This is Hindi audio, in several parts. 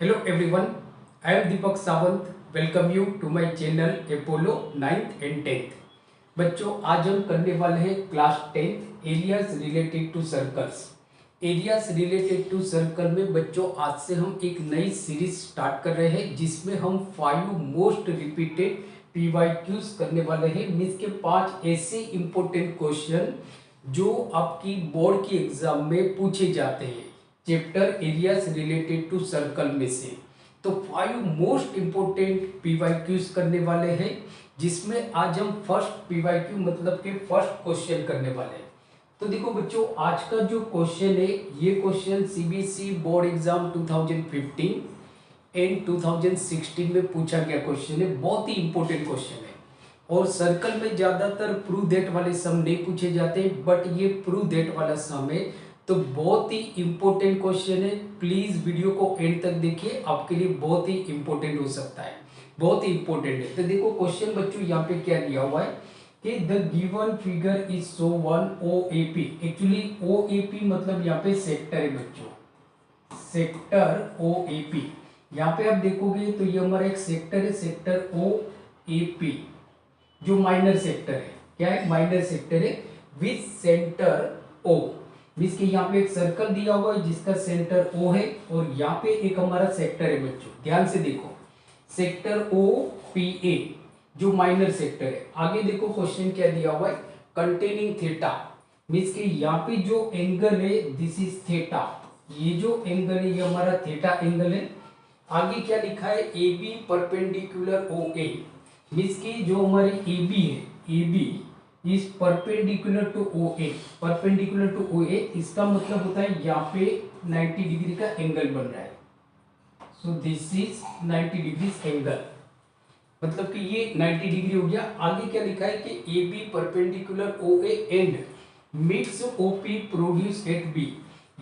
Hello everyone, I am Deepak Sawant. Welcome you to my channel Apollo 9th and 10th. बच्चों आज हम करने वाले हैं class 10th areas related to circles. Areas related to circle में बच्चों आज से हम एक नई सीरीज स्टार्ट कर रहे हैं जिसमें हम 5 मोस्ट रिपीटेड PYQs करने वाले हैं। मीन्स के 5 ऐसे इंपॉर्टेंट क्वेश्चन जो आपकी बोर्ड की एग्जाम में पूछे जाते हैं chapter areas related to circle में से। तो 5 मोस्ट इंपोर्टेंट PYQs करने वाले हैं जिसमें आज हम फर्स्ट PYQ मतलब के फर्स्ट क्वेश्चन करने वाले हैं। तो देखो बच्चों आज का जो क्वेश्चन है ये question CBSE board exam 2015 and 2016 में पूछा गया क्वेश्चन है। बहुत ही इंपॉर्टेंट क्वेश्चन है और सर्कल में ज्यादातर प्रूव दैट वाले सम नहीं पूछे जाते बट ये प्रूव दैट वाला सम है तो बहुत ही इंपॉर्टेंट क्वेश्चन है। प्लीज वीडियो को एंड तक देखिए, आपके लिए बहुत ही इंपॉर्टेंट हो सकता है, बहुत ही इंपॉर्टेंट है। तो देखो क्वेश्चन बच्चों यहाँ पे क्या दिया हुआ है कि the given figure is show one OAP। Actually OAP मतलब यहाँ पे सेक्टर है बच्चों, सेक्टर OAP। यहाँ पे आप देखोगे तो ये हमारा एक सेक्टर है, सेक्टर OAP जो माइनर सेक्टर है। क्या है? माइनर सेक्टर है विथ सेंटर O। इसके यहाँ पे एक सर्कल दिया हुआ है जिसका सेंटर O है और यहाँ पे एक हमारा सेक्टर है बच्चों, ध्यान से देखो, सेक्टर OPA जो माइनर सेक्टर है। आगे देखो क्वेश्चन क्या दिया हुआ है, कंटेनिंग थीटा। मींस के यहाँ पे जो एंगल है दिस इज थीटा, ये जो एंगल है ये हमारा थीटा एंगल है। आगे क्या लिखा है, AB परपेंडिकुलर OA। मींस की जो हमारी AB है, AB is perpendicular to OA, perpendicular to OA इसका मतलब होता है यहाँ पे 90 डिग्री का एंगल बन रहा है। So this is 90 degree angle, मतलब कि ये 90 डिग्री हो गया। आगे क्या लिखा है कि AB perpendicular OA and meets OP produce at B।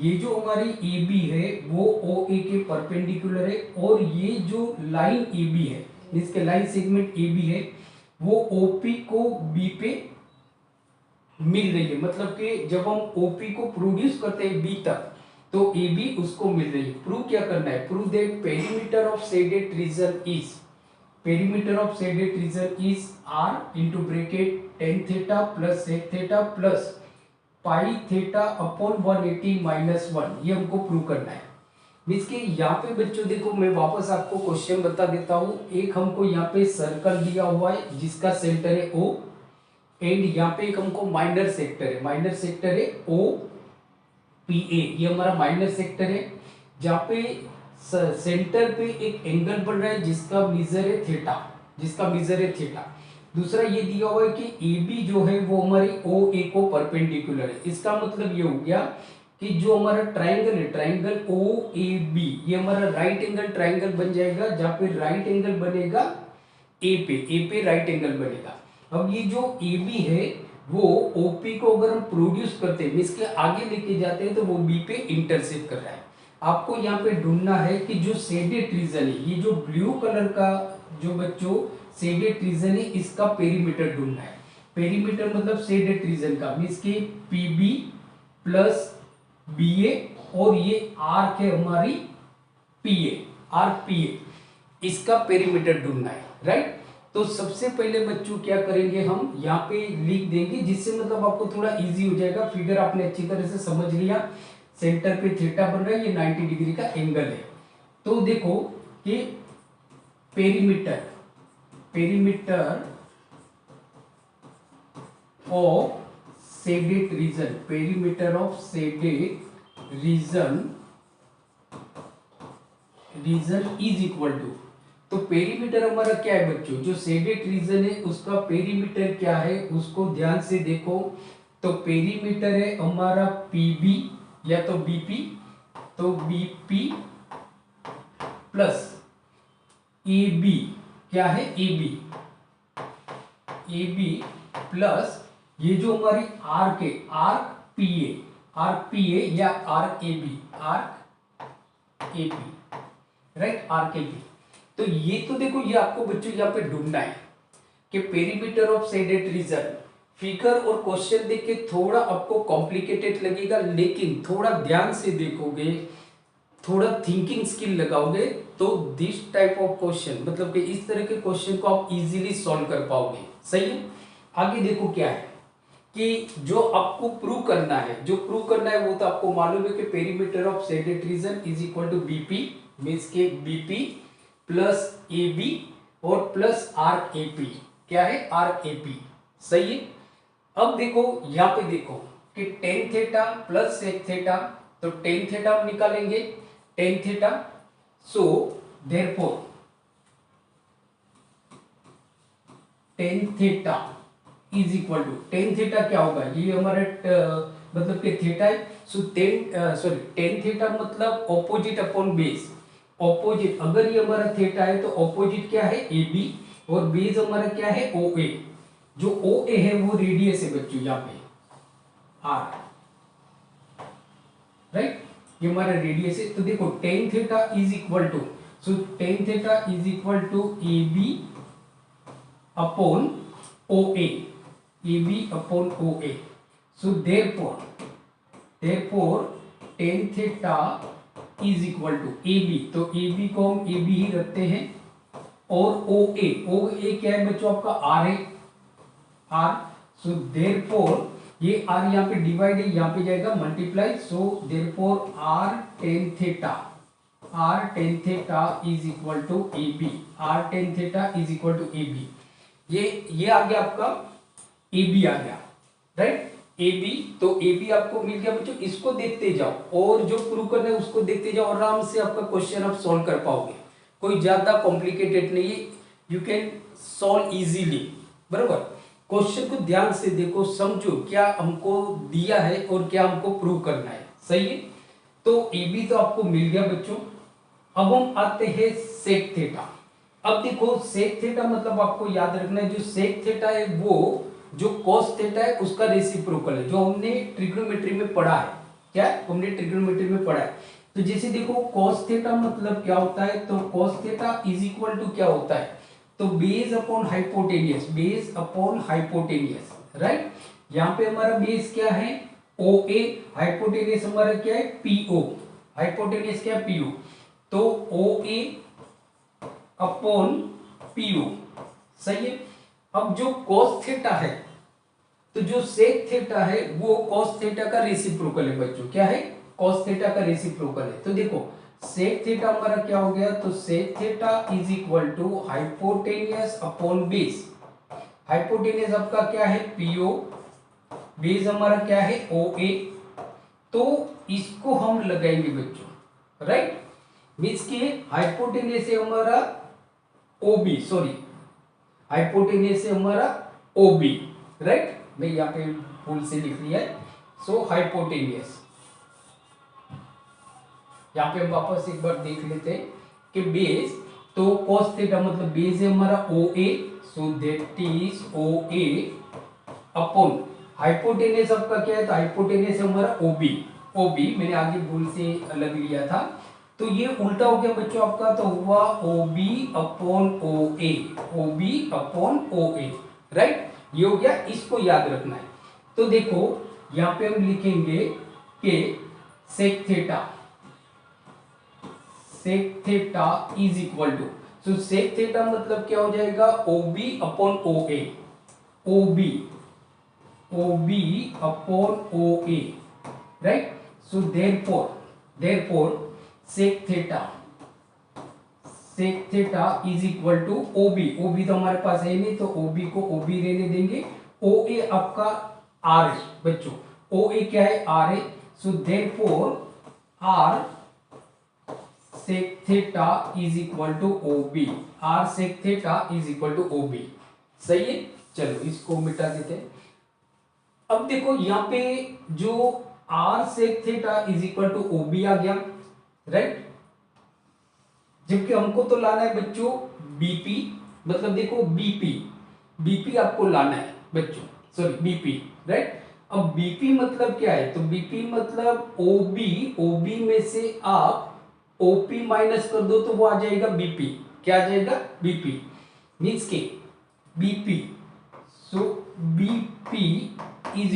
ये जो हमारी AB है वो OA के परपेंडिकुलर है और ये जो लाइन AB है, इसके लाइन सेगमेंट AB है वो OP को B पे मिल रही है। मतलब कि जब हम OP को प्रोड्यूस करते हैं B तक तो AB उसको मिल रही है। प्रूव क्या करना है, prove that perimeter of shaded region is, perimeter of shaded region is R into bracket tan theta plus sec theta plus pi theta upon 180 minus 1। ये हमको प्रूव करना है। मींस के यहाँ पे बच्चों देखो मैं वापस आपको क्वेश्चन बता देता हूँ। एक हमको यहाँ पे सर्कल दिया हुआ है जिसका सेंटर है O एंड यहाँ पे एक हमको माइनर सेक्टर है, माइनर सेक्टर है OPA। ये हमारा माइनर सेक्टर है जहाँ पे सेंटर पे एक एंगल बन रहा है जिसका मेजर है थीटा, जिसका मेजर है थीटा। दूसरा ये दिया हुआ है कि AB जो है वो हमारी OA को परपेंडिकुलर है। इसका मतलब ये हो गया कि जो हमारा ट्राइंगल है, ट्राइंगल OAB ये हमारा राइट एंगल ट्राइंगल बन जाएगा जहाँ पे राइट एंगल बनेगा A पे राइट एंगल बनेगा। अब ये जो AB है वो OP को अगर हम प्रोड्यूस करते हैं मींस के आगे लेके जाते हैं तो वो B पे इंटरसेक्ट कर रहा है। आपको यहाँ पे ढूंढना है कि जो शेडेड रीजन है, ये जो ब्लू कलर का जो बच्चों शेडेड रीजन है इसका पेरीमीटर ढूंढना है। पेरीमीटर मतलब शेडेड रीजन का मींस के PB प्लस BA और ये R के हमारी PA, RPA इसका पेरीमीटर ढूंढना है, राइट। तो सबसे पहले बच्चों क्या करेंगे, हम यहाँ पे लिख देंगे जिससे मतलब आपको थोड़ा इजी हो जाएगा। फिगर आपने अच्छी तरह से समझ लिया, सेंटर पे थीटा बन रहा है, ये 90 डिग्री का एंगल है। तो देखो कि perimeter, perimeter of shaded region, perimeter of shaded region is equal to, तो पेरीमीटर हमारा क्या है बच्चों, जो शेडेड रीजन है उसका पेरीमीटर क्या है उसको ध्यान से देखो। तो पेरीमीटर है हमारा PB या तो BP, तो BP प्लस AB, क्या है AB, AB प्लस ये जो हमारी आर्क है RPA, RPA या RAB, RAB, राइट, RKB। तो ये तो देखो ये आपको बच्चों यहाँ पे ढूंढना है कि perimeter of shaded reason. Figure और क्वेश्चन देख के थोड़ा आपको कॉम्प्लिकेटेड लगेगा लेकिन थोड़ा ध्यान से देखोगे थोड़ा थिंकिंग स्किल लगाओगे तो दिस टाइप ऑफ क्वेश्चन, मतलब कि इस तरह के क्वेश्चन को आप इजीली सॉल्व कर पाओगे। सही है। आगे देखो क्या है कि जो आपको प्रूव करना है, वो तो आपको मालूम है कि perimeter of shaded region is equal to BP, means के बीपी प्लस ए बी और प्लस आर ए पी। क्या है? R A P. सही है। अब देखो यहां पे देखो कि tan theta plus sec theta, तो टेन थीटा हम निकालेंगे, tan theta. So therefore tan theta is equal to, tan theta क्या होगा, ये हमारा मतलब कि थीटा है। सो टेन थीटा मतलब ऑपोजिट अपॉन बेस। ऑपोजिट, अगर ये हमारा थीटा है तो ऑपोजिट क्या है? ए बी, और बेस हमारा क्या है? ओ ए। जो ओ ए है वो रेडियस है बच्चों, यहाँ पे आर, राइट, ये हमारा रेडियस है। तो देखो tan theta is equal to, so tan theta is equal to A B upon O A, A B upon O A. So therefore tan theta is equal to A B, तो ए बी को हम ए बी ही रखते हैं, और ओ ए क्या है बच्चों? आपका आर है, आर। सो देयरफॉर ये आर यहाँ पे डिवाइड है, यहाँ पे जाएगा multiply. So therefore R tan theta is equal to A B, R tan theta is equal to A B. ये आ गया आपका ए बी आ गया, राइट, ए बी। तो ए बी आपको मिल गया बच्चों। इसको देखते जाओ और जो प्रूव करना है उसको देखते जाओ, आराम से आपका क्वेश्चन आप सॉल्व कर पाओगे। कोई ज्यादा कॉम्प्लिकेटेड नहीं है, यू कैन सॉल्व इजीली। बराबर, क्वेश्चन को ध्यान से देखो, समझो क्या हमको दिया है और क्या हमको प्रूव करना है। सही है। तो ए बी तो आपको मिल गया बच्चों। अब हम आते हैं सेक थीटा। अब देखो सेक थीटा मतलब आपको याद रखना है, जो सेक थीटा है वो जो कॉस थीटा है उसका रेसिप्रोकल है, जो हमने ट्रिग्नोमेट्री में पढ़ा है। क्या हमने ट्रिग्नोमेट्री में पढ़ा है? तो जैसे देखो कॉस थीटा मतलब क्या होता है, तो cos theta is equal to क्या होता है, तो base upon hypotenuse, base upon hypotenuse, right. यहाँ पे हमारा बेस क्या है? ओ ए, हाइपोटेनियस हमारा क्या है? पीओ, हाइपोटेनियस क्या है? पीओ। तो ओ ए अपॉन पीओ। सही है। अब जो cos थीटा है, तो जो sec थीटा है वो cos थीटा का रेसिप्रोकल है बच्चों। क्या है? cos थीटा का रेसिप्रोकल है। तो देखो sec थीटा हमारा क्या हो गया, तो sec theta is equal to hypotenuse upon base. Hypotenuse आपका क्या है? पीओ, बेस हमारा क्या है? ओ ए। तो इसको हम लगाएंगे बच्चों, राइट, मीन्स के हाइपोटेनियस है हमारा ओबी, सॉरी, हाइपोटेनियस से हमारा ओबी, राइट, मैं यहाँ पे भूल से लिख लिया है। सो हाइपोटेनियस, यहाँ पे हम वापस एक बार देख लेते हैं कि बेस, तो cos थीटा मतलब बेस है हमारा O A, so that is O A upon hypotenuse आपका क्या है, तो हाइपोटेनियस है हमारा ओबी, ओबी मैंने आगे भूल से अलग लिया था, तो ये उल्टा हो गया बच्चों आपका, तो हुआ ओ B upon O A, O B upon O A, right, ये हो गया। इसको याद रखना है। तो देखो यहां पे हम लिखेंगे कि sec theta is equal to, so sec theta मतलब क्या हो जाएगा? O B upon O A, O B upon O A, right. So therefore sec theta is equal to OB, OB तो हमारे पास है नहीं, तो ओबी को ओबी रहने देंगे। ओ ए आपका आर है बच्चों, ओ ए क्या है? आर है। So therefore R sec theta is equal to OB, R sec theta is equal to OB. सही है। चलो इसको मिटा देते हैं। अब देखो यहां पे जो R sec theta is equal to OB आ गया, राइट, जबकि हमको तो लाना है बच्चों बीपी, मतलब देखो बीपी आपको लाना है बच्चों, सॉरी बीपी, राइट। अब बीपी मतलब क्या है, तो बीपी मतलब ओबी में से आप ओपी माइनस कर दो तो वो आ जाएगा बीपी। क्या आ जाएगा? बीपी, मीन्स के BP, so BP is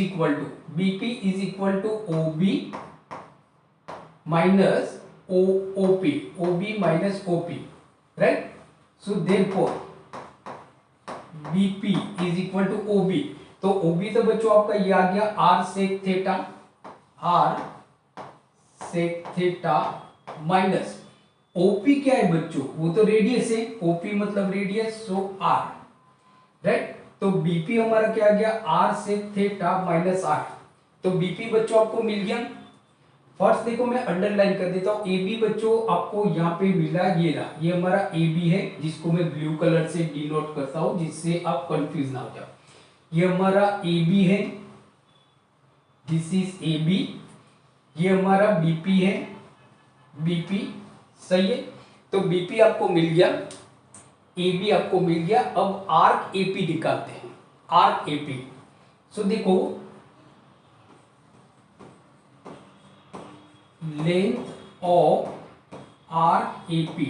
equal to OB minus OP, OB minus OP, right? So therefore BP is equal to OB. तो OB तो बच्चों आपका ये आ गया R sec theta, R sec theta minus OP क्या है बच्चों, वो तो रेडियस है, OP मतलब रेडियस, सो R, राइट? तो BP हमारा क्या आ गया, R sec theta minus R। तो BP बच्चों आपको मिल गया। फर्स्ट देखो मैं अंडरलाइन कर देता हूं, AB बच्चों आपको यहाँ पे मिला, ये रहा, ये हमारा AB है जिसको मैं ब्लू कलर से डिनोट करता हूं जिससे आप कंफ्यूज ना हो जाओ। ये हमारा AB है, दिस इज AB। ये हमारा BP है, BP, सही है। तो BP आपको मिल गया, AB आपको मिल गया। अब आर्क AP निकालते हैं, आर्क AP। सो देखो length of arc AP,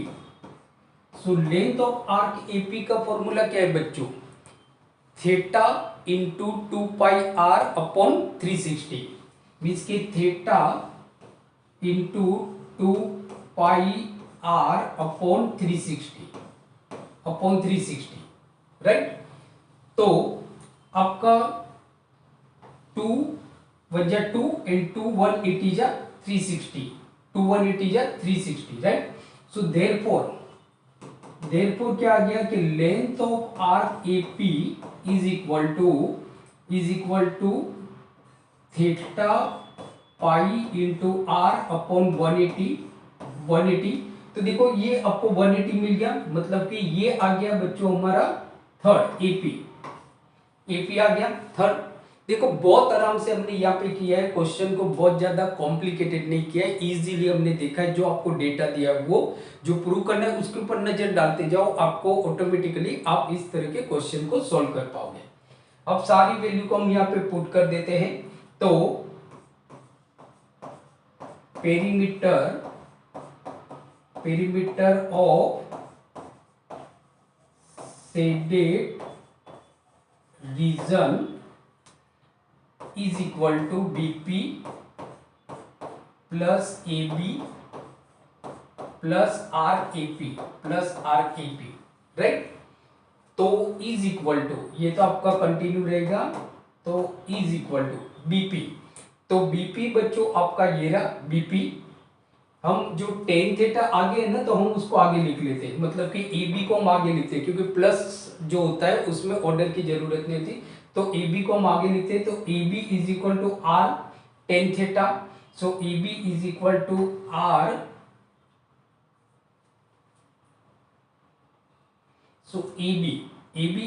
so length of arc AP का फॉर्मूला क्या है बच्चों, थीटा इंटू 2 पाई R अपॉन 360, मीन्स के थीटा इंटू 2 पाई R अपॉन 360, राइट? तो आपका 2 1 जा 2 and 2 180 जा 360, 2 180 जा 360, राइट? सो देयरफॉर क्या आ गया कि length of arc AP is equal to theta pi into R upon 180। तो देखो ये आपको 180 मिल गया, मतलब कि ये आ गया बच्चों हमारा थर्ड AP आ गया थर्ड। देखो बहुत आराम से हमने यहाँ पे किया है, क्वेश्चन को बहुत ज्यादा कॉम्प्लिकेटेड नहीं किया है, इजीली हमने देखा है। जो आपको डेटा दिया है वो जो प्रूव करना है उसके ऊपर नजर डालते जाओ, आपको ऑटोमेटिकली आप इस तरह के क्वेश्चन को सॉल्व कर पाओगे। अब सारी वैल्यू को हम यहाँ पे पुट कर देते हैं। तो perimeter of shaded reason is equal to BP plus AB plus RAP, right? तो is equal to, ये तो आपका कंटिन्यू रहेगा, तो is equal to BP। तो BP बच्चों आपका ये रहा BP। हम जो टेन थीटा आगे है ना, तो हम उसको आगे लिख लेते हैं, मतलब कि AB को हम आगे लिखते हैं, क्योंकि प्लस जो होता है उसमें ऑर्डर की जरूरत नहीं होती। तो AB को हम आगे लिखते हैं, तो AB is equal to R tan theta. So AB is equal to R, so AB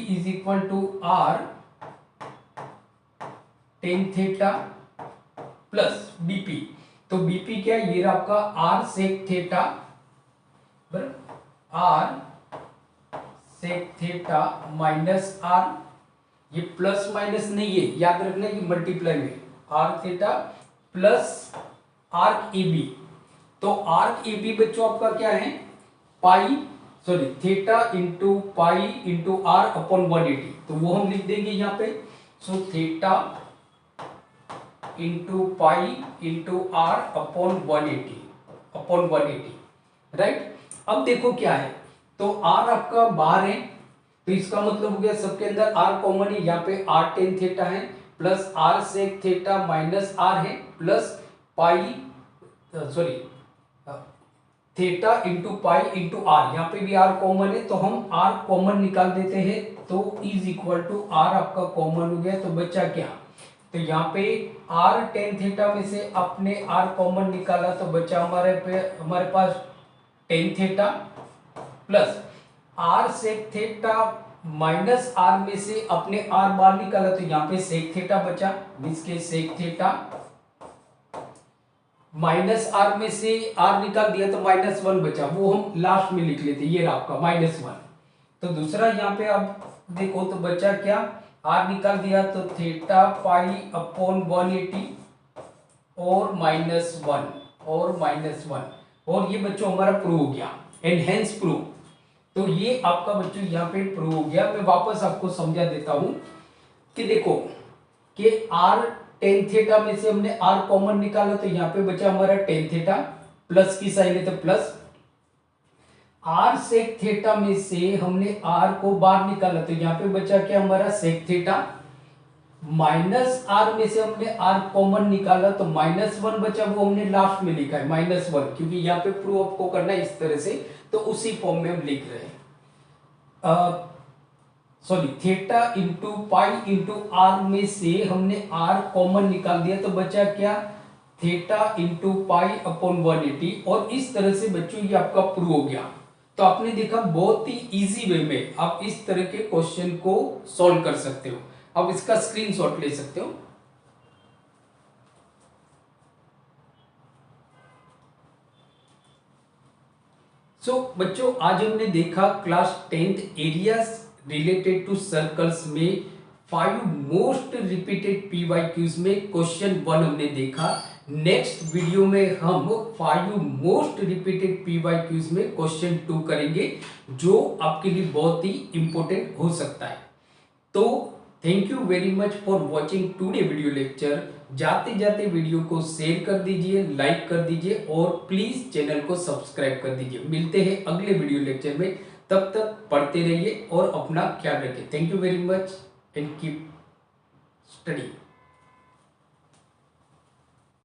is equal to R tan theta plus BP। तो BP क्या है, ये रहा आपका R sec theta, R sec theta minus R। ये प्लस माइनस नहीं है, याद रखना ये मल्टीप्लाई में, arc theta plus arc AB। तो आर्क AB बच्चों आपका क्या है, theta into pi into R upon 180। तो वो हम लिख देंगे यहाँ पे। So theta into pi into R upon 180, right? अब देखो क्या है, तो R आपका बाहर है, तो इसका मतलब हो गया सबके अंदर R कॉमन है, यहाँ पे R टेन थीटा है plus R sec theta minus R है plus theta into pi into R, यहाँ पे भी R कॉमन है, तो हम R कॉमन निकाल देते हैं। तो इज इक्वल टू R आपका कॉमन हो गया, तो बचा क्या, तो यहाँ पे R टेन थीटा में से अपने R कॉमन निकाला, तो बचा हमारे पास tan theta plus R sec theta minus R में से अपने R बाहर निकाला, तो यहाँ पे सेक थीटा बचा, जिसके सेक थीटा माइनस R में से R निकाल दिया तो -1 बचा, वो हम लास्ट में लिख लेते, ये रहा आपका -1। तो दूसरा यहाँ पे अब देखो तो बचा क्या, R निकाल दिया तो थीटा पाई अपॉन 180 और -1 और ये बच्चों हमारा प्रूव हो गया, एनहेंस प्रूव। तो ये आपका बच्चों यहाँ पे प्रूव हो गया। मैं वापस आपको समझा देता हूं कि देखो कि R टेन थीटा में से हमने R कॉमन निकाला, तो यहाँ पे बचा हमारा टेन थीटा प्लस की साइन है तो प्लस, आर सेक थीटा में से हमने आर को बाहर निकाला तो यहाँ पे बचा क्या हमारा सेक थीटा, माइनस आर में से हमने आर कॉमन निकाला तो -1 बचा, वो हमने लास्ट में लिखा है -1, क्योंकि यहाँ पे प्रूव आपको करना है इस तरह से, तो उसी फॉर्म में हम लिख रहे हैं। Sorry, theta into pi into R में से हमने आर कॉमन निकाल दिया तो बचा क्या, थीटा इंटू पाई अपॉन 180, और इस तरह से बच्चों ये आपका प्रूव हो गया। तो आपने देखा बहुत ही इजी वे में आप इस तरह के क्वेश्चन को सॉल्व कर सकते हो। अब इसका स्क्रीनशॉट ले सकते हो। बच्चों आज हमने देखा class 10th areas related to circles में 5 मोस्ट रिपीटेड पीवाईक्यूज में क्वेश्चन 1 हमने देखा। नेक्स्ट वीडियो में हम 5 मोस्ट रिपीटेड पीवाईक्यूज में क्वेश्चन 2 करेंगे, जो आपके लिए बहुत ही इंपॉर्टेंट हो सकता है। तो thank you very much for watching today video lecture. जाते जाते वीडियो को शेयर कर दीजिए, लाइक कर दीजिए और प्लीज चैनल को सब्सक्राइब कर दीजिए। मिलते हैं अगले वीडियो लेक्चर में, तब तक पढ़ते रहिए और अपना ख्याल रखिए। Thank you very much and keep study.